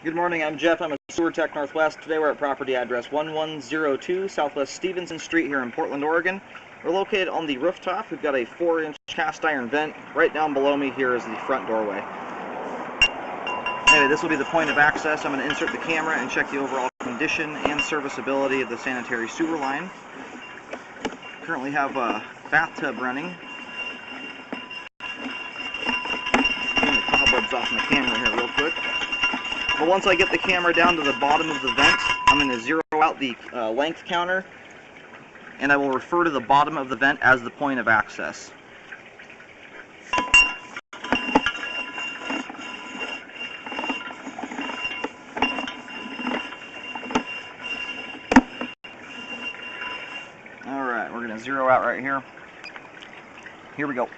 Good morning, I'm Jeff. I'm a sewer tech Northwest. Today we're at property address 1102 Southwest Stevenson Street here in Portland, Oregon. We're located on the rooftop. We've got a 4-inch cast iron vent. Right down below me here is the front doorway. Anyway, this will be the point of access. I'm going to insert the camera and check the overall condition and serviceability of the sanitary sewer line. Currently have a bathtub running. Getting the cobwebs off my camera here real quick. But once I get the camera down to the bottom of the vent, I'm going to zero out the length counter, and I will refer to the bottom of the vent as the point of access. Alright, we're going to zero out right here. Here we go.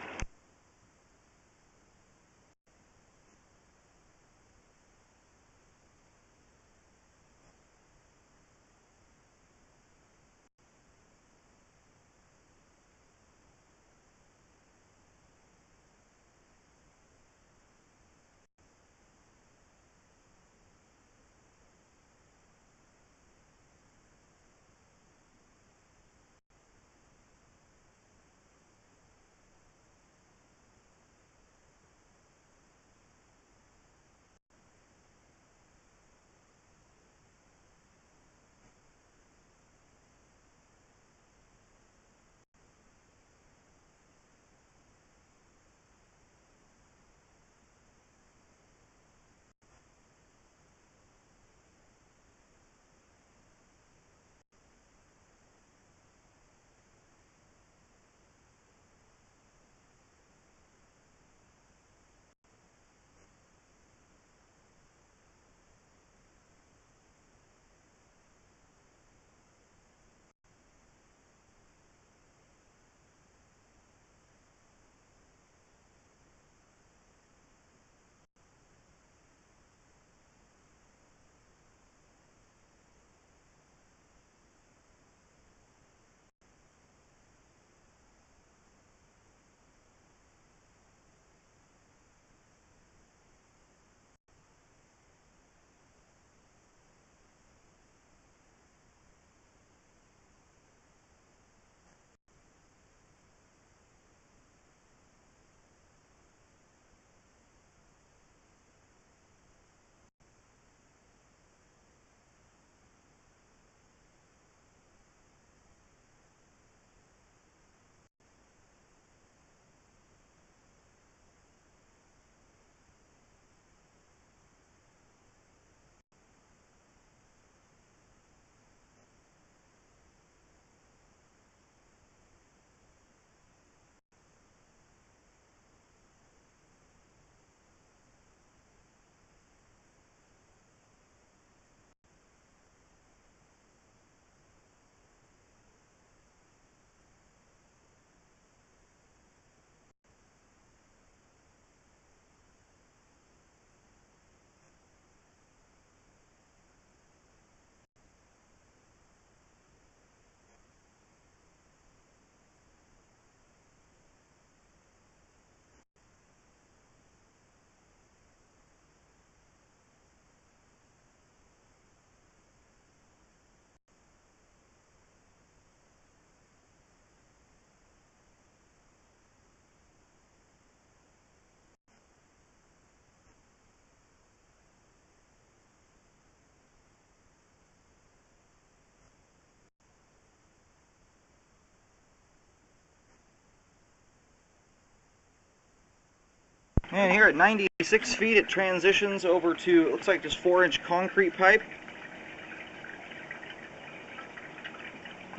And here at 96 feet, it transitions over to, it looks like just 4-inch concrete pipe.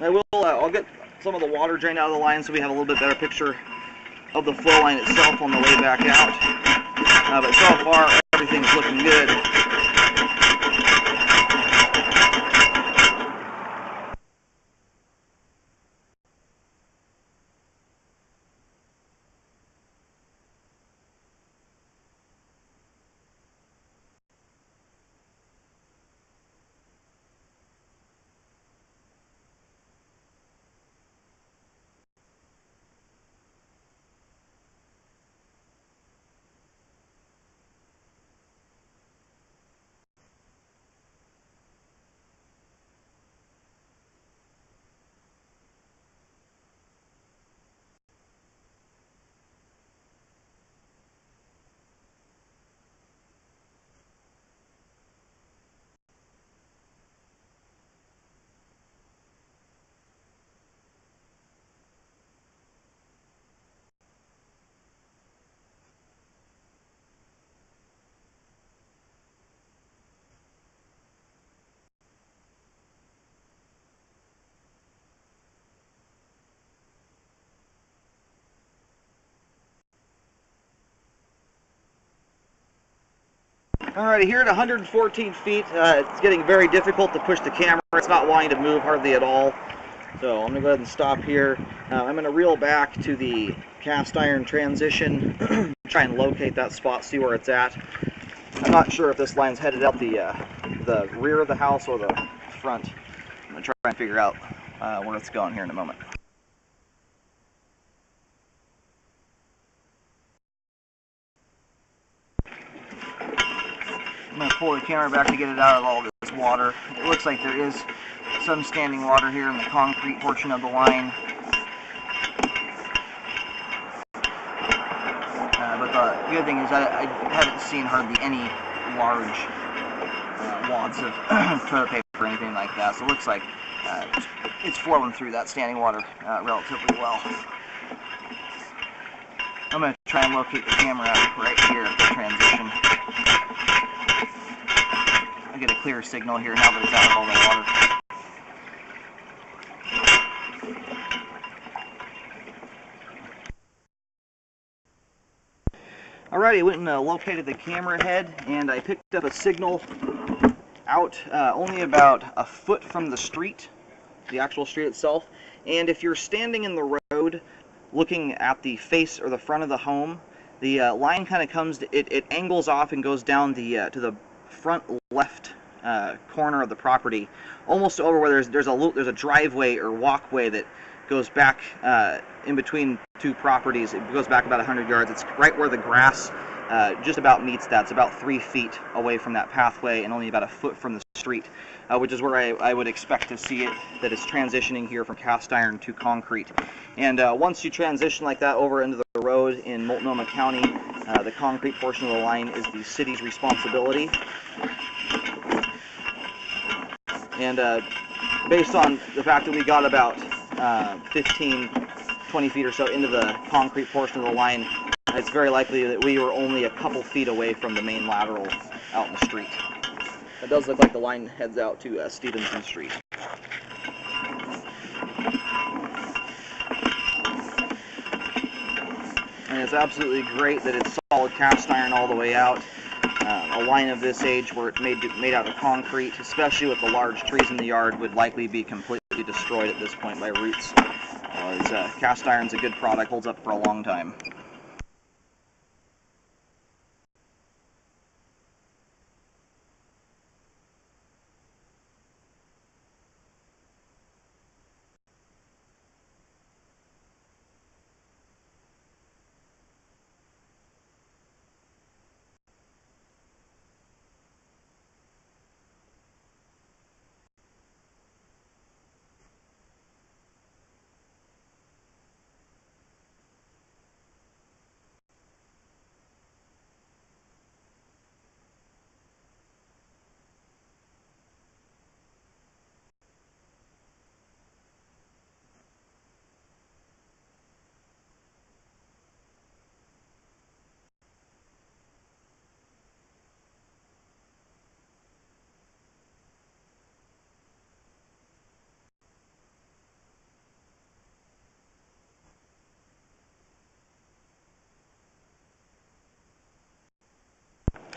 I'll get some of the water drained out of the line so we have a little bit better picture of the flow line itself on the way back out. But so far, everything's looking good. Alrighty, here at 114 feet, it's getting very difficult to push the camera. It's not wanting to move hardly at all. So I'm going to go ahead and stop here. I'm going to reel back to the cast iron transition, try and locate that spot, see where it's at. I'm not sure if this line's headed out the rear of the house or the front. I'm going to try and figure out where it's going here in a moment. I'm going to pull the camera back to get it out of all this water. It looks like there is some standing water here in the concrete portion of the line. But the good thing is I haven't seen hardly any large wads of toilet paper or anything like that. So it looks like it's flowing through that standing water relatively well. I'm going to try and locate the camera right here at the transition. I get a clear signal here now that it's out of all the water. Alrighty, I went and located the camera head, and I picked up a signal out only about a foot from the street, the actual street itself. And if you're standing in the road looking at the face or the front of the home, the line kind of comes, it angles off and goes down the to the front left corner of the property, almost over where there's a driveway or walkway that goes back in between two properties. It goes back about 100 yards. It's right where the grass just about meets that. It's about 3 feet away from that pathway and only about a foot from the street, which is where I would expect to see it, that it's transitioning here from cast iron to concrete. And once you transition like that over into the road in Multnomah County, the concrete portion of the line is the city's responsibility. And based on the fact that we got about 15-20 feet or so into the concrete portion of the line, it's very likely that we were only a couple feet away from the main lateral out in the street. It does look like the line heads out to Stevenson Street. And it's absolutely great that it's solid cast iron all the way out. A line of this age where it's made out of concrete, especially with the large trees in the yard, would likely be completely destroyed at this point by roots. Cast iron's a good product, holds up for a long time.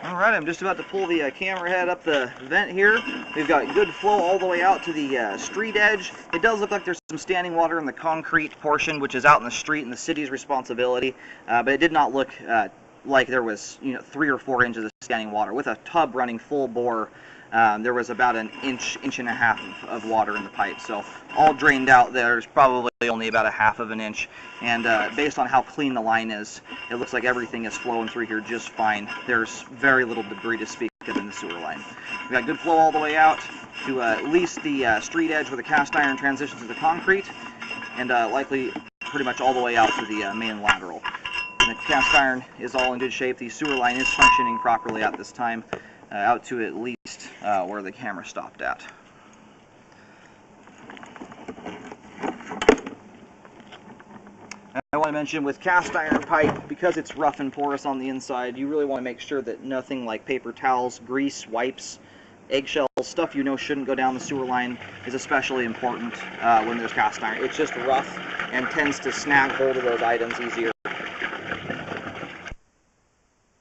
Alright, I'm just about to pull the camera head up the vent here. We've got good flow all the way out to the street edge. It does look like there's some standing water in the concrete portion, which is out in the street and the city's responsibility, but it did not look like there was 3 or 4 inches of standing water. With a tub running full bore, there was about an inch and a half of water in the pipe. So all drained out, there's probably only about a half of an inch. And based on how clean the line is, it looks like everything is flowing through here just fine. There's very little debris to speak of in the sewer line. We've got good flow all the way out to at least the street edge where the cast iron transitions to the concrete, and likely pretty much all the way out to the main lateral. And the cast iron is all in good shape. The sewer line is functioning properly at this time, out to at least where the camera stopped at. I want to mention, with cast iron pipe, because it's rough and porous on the inside, you really want to make sure that nothing like paper towels, grease, wipes, eggshells, stuff you know shouldn't go down the sewer line, is especially important when there's cast iron. It's just rough and tends to snag hold of those items easier.